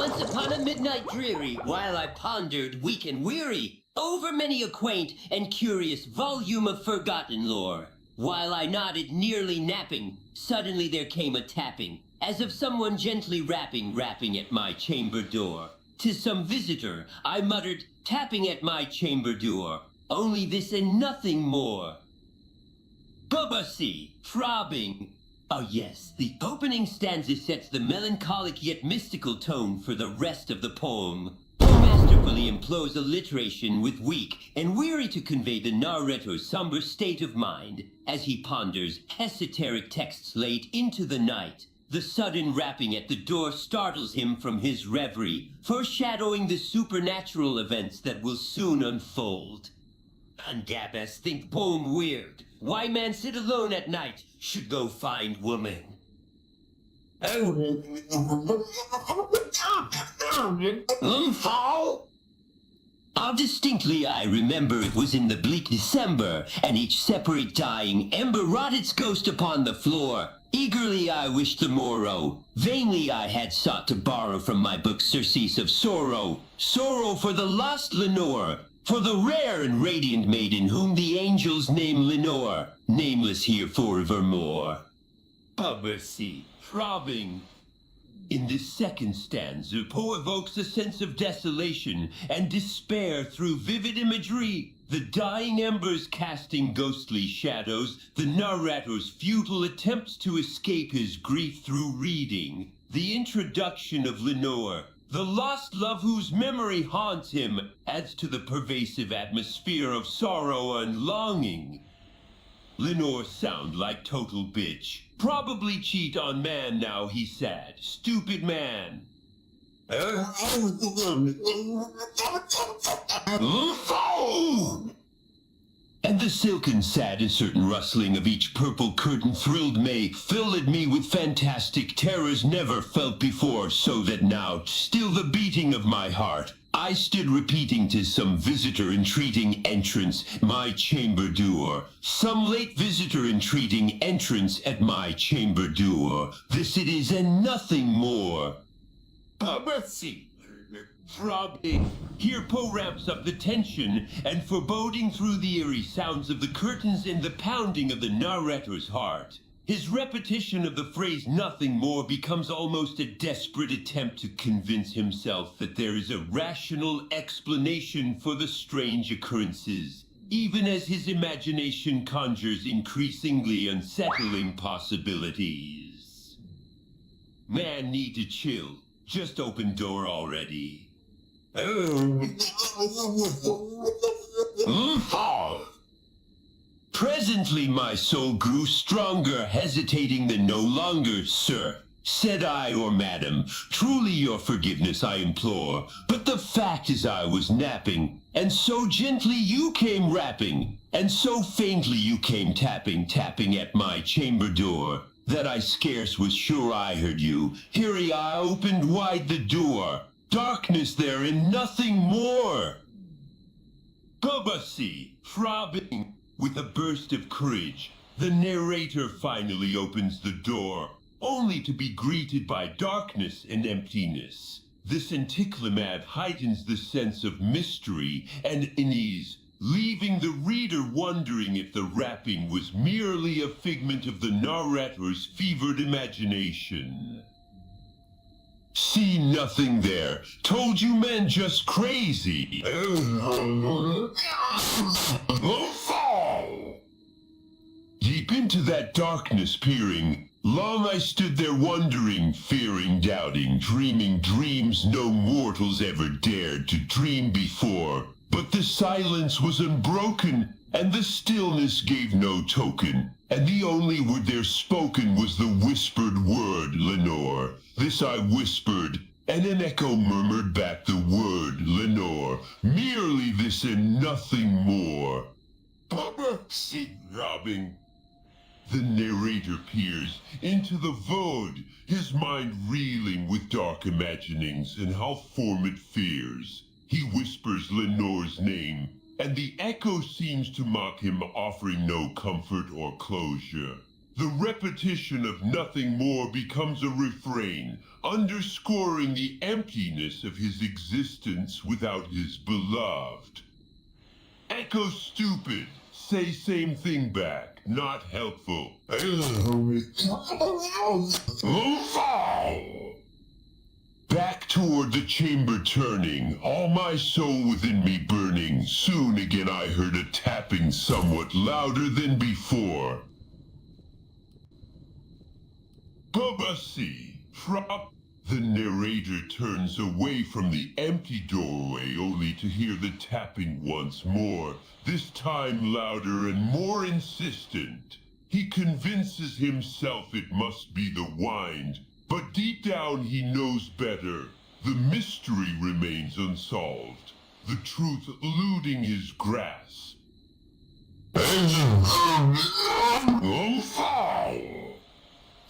Once upon a midnight dreary, while I pondered, weak and weary, over many a quaint and curious volume of forgotten lore, while I nodded, nearly napping, suddenly there came a tapping, as of someone gently rapping at my chamber door. 'Tis some visitor, I muttered, tapping at my chamber door. Only this and nothing more. Bubba throbbing. Oh yes, the opening stanza sets the melancholic yet mystical tone for the rest of the poem. Poe masterfully employs alliteration with weak and weary to convey the narrator's somber state of mind as he ponders esoteric texts late into the night. The sudden rapping at the door startles him from his reverie, foreshadowing the supernatural events that will soon unfold. Undabas think poem weird. Why man sit alone at night should go find woman. How distinctly I remember it was in the bleak December, and each separate dying ember wrought its ghost upon the floor. Eagerly I wished the morrow. Vainly I had sought to borrow from my book surcease of sorrow. Sorrow for the lost Lenore, for the rare and radiant maiden whom the angels name Lenore, nameless here forevermore. Mercy, throbbing. In this second stanza, Poe evokes a sense of desolation and despair through vivid imagery. The dying embers casting ghostly shadows, the narrator's futile attempts to escape his grief through reading. The introduction of Lenore, the lost love whose memory haunts him, adds to the pervasive atmosphere of sorrow and longing. Lenore sound like total bitch. Probably cheat on man now he's sad. Stupid man. And the silken sad and certain rustling of each purple curtain thrilled May, filled me with fantastic terrors never felt before, so that now, still the beating of my heart, I stood repeating to some visitor entreating entrance my chamber door. Some late visitor entreating entrance at my chamber door. This it is and nothing more. Mercy. Throbbing. Here Poe ramps up the tension and foreboding through the eerie sounds of the curtains and the pounding of the narrator's heart. His repetition of the phrase nothing more becomes almost a desperate attempt to convince himself that there is a rational explanation for the strange occurrences, even as his imagination conjures increasingly unsettling possibilities. Man need to chill. Just open door already. Presently my soul grew stronger, hesitating then no longer, sir. Said I, or madam, truly your forgiveness I implore. But the fact is I was napping, and so gently you came rapping, and so faintly you came tapping at my chamber door, that I scarce was sure I heard you. Here I opened wide the door. Darkness there and nothing more. Bubba throbbing. With a burst of courage, the narrator finally opens the door, only to be greeted by darkness and emptiness. This anticlimad heightens the sense of mystery and unease, leaving the reader wondering if the rapping was merely a figment of the narrator's fevered imagination. See nothing there. Told you men just crazy. Deep into that darkness peering, long I stood there wondering, fearing, doubting, dreaming dreams no mortals ever dared to dream before. But the silence was unbroken, and the stillness gave no token, and the only word there spoken was the whispered word, Lenore. This I whispered, and an echo murmured back the word, Lenore. Merely this and nothing more. Throbbing. The narrator peers into the void, his mind reeling with dark imaginings and half-formed fears. He whispers Lenore's name, and the echo seems to mock him, offering no comfort or closure. The repetition of nothing more becomes a refrain, underscoring the emptiness of his existence without his beloved. Echo stupid. Say same thing back. Not helpful. Back toward the chamber turning, all my soul within me burning. Soon again I heard a tapping somewhat louder than before. Babasi, Frop. The narrator turns away from the empty doorway only to hear the tapping once more, this time louder and more insistent. He convinces himself it must be the wind, but deep down he knows better. The mystery remains unsolved, the truth eluding his grasp. Oh, foul!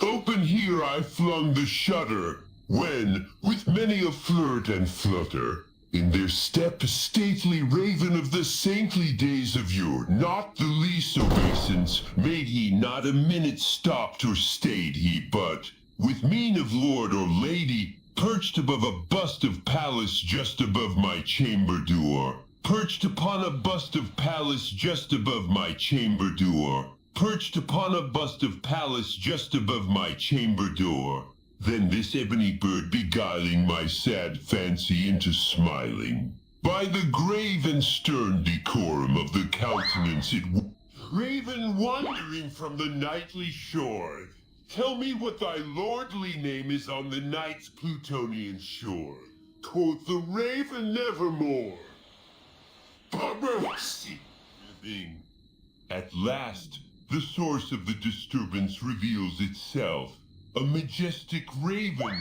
Open here I flung the shutter, when, with many a flirt and flutter, in their step a stately raven of the saintly days of yore, not the least obeisance, made he not a minute stopped or stayed he, but, with mien of lord or lady, perched above a bust of Pallas just above my chamber door, perched upon a bust of Pallas just above my chamber door, perched upon a bust of Pallas just above my chamber door. Then this ebony bird beguiling my sad fancy into smiling. By the grave and stern decorum of the countenance Raven wandering from the nightly shore, tell me what thy lordly name is on the night's Plutonian shore. Quoth the raven nevermore. Babasi. At last, the source of the disturbance reveals itself. A majestic raven.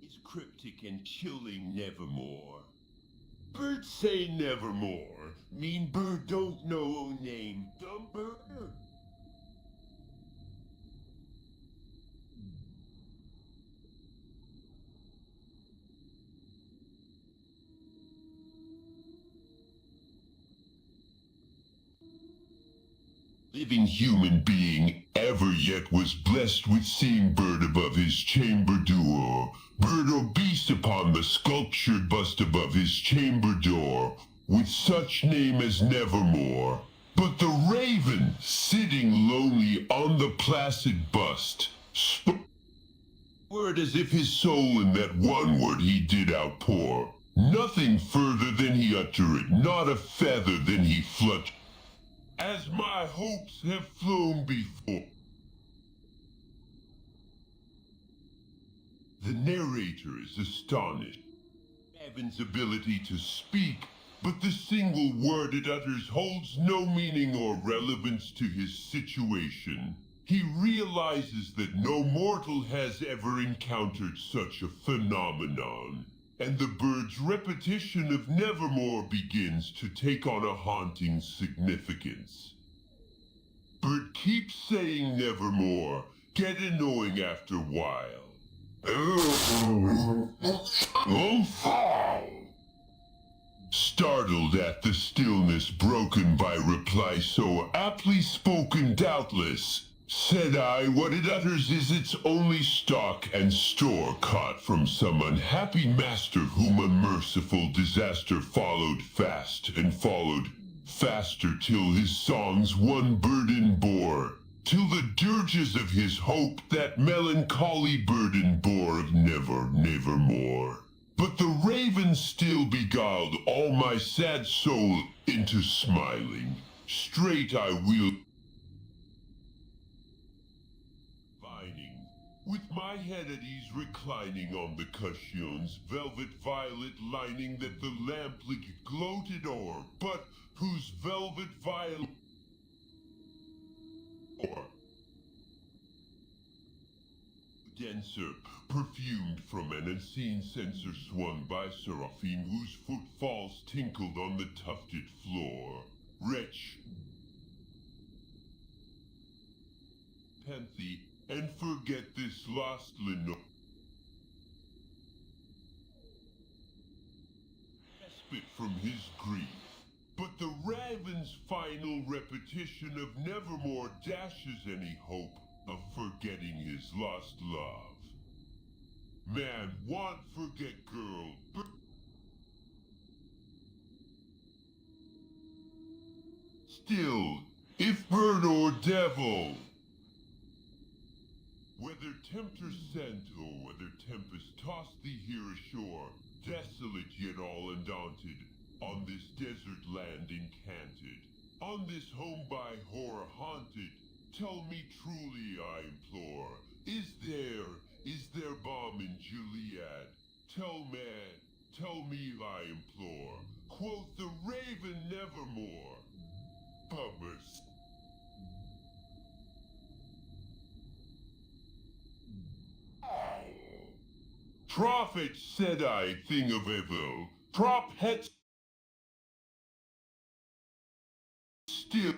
Is cryptic and chilling nevermore. Bird say nevermore. Mean bird don't know o name. Dumb bird. Living human being ever yet was blessed with seeing bird above his chamber door, bird obese upon the sculptured bust above his chamber door, with such name as nevermore. But the raven, sitting lonely on the placid bust, spoke word as if his soul in that one word he did outpour. Nothing further than he uttered, not a feather than he fluttered. As my hopes have flown before. The narrator is astonished. Raven's ability to speak, but the single word it utters holds no meaning or relevance to his situation. He realizes that no mortal has ever encountered such a phenomenon, and the bird's repetition of nevermore begins to take on a haunting significance. Bird keeps saying nevermore, get annoying after a while. Oh, foul! Startled at the stillness broken by reply so aptly spoken doubtless, said I, what it utters is its only stock and store caught from some unhappy master whom unmerciful disaster followed fast and followed faster till his songs one burden bore, till the dirges of his hope that melancholy burden bore of never, nevermore. But the raven still beguiled all my sad soul into smiling. Straight I wheeled, with my head at ease reclining on the cushion's velvet violet lining that the lamplight gloated o'er, but whose velvet violet denser, perfumed from an unseen censer swung by seraphim whose footfalls tinkled on the tufted floor. Wretch, Panthy, and forget this lost Lenore. Respite from his grief. But the Raven's final repetition of Nevermore dashes any hope of forgetting his lost love. Man, want forget girl, but still, if bird or devil, whether tempter sent or whether tempest tossed thee here ashore, desolate yet all undaunted, on this desert land enchanted, on this home by horror haunted, tell me truly, I implore, is there balm in Gilead? Tell me, I implore, quoth the Raven Nevermore. Bummers. Prophet said I, thing of evil, prop het still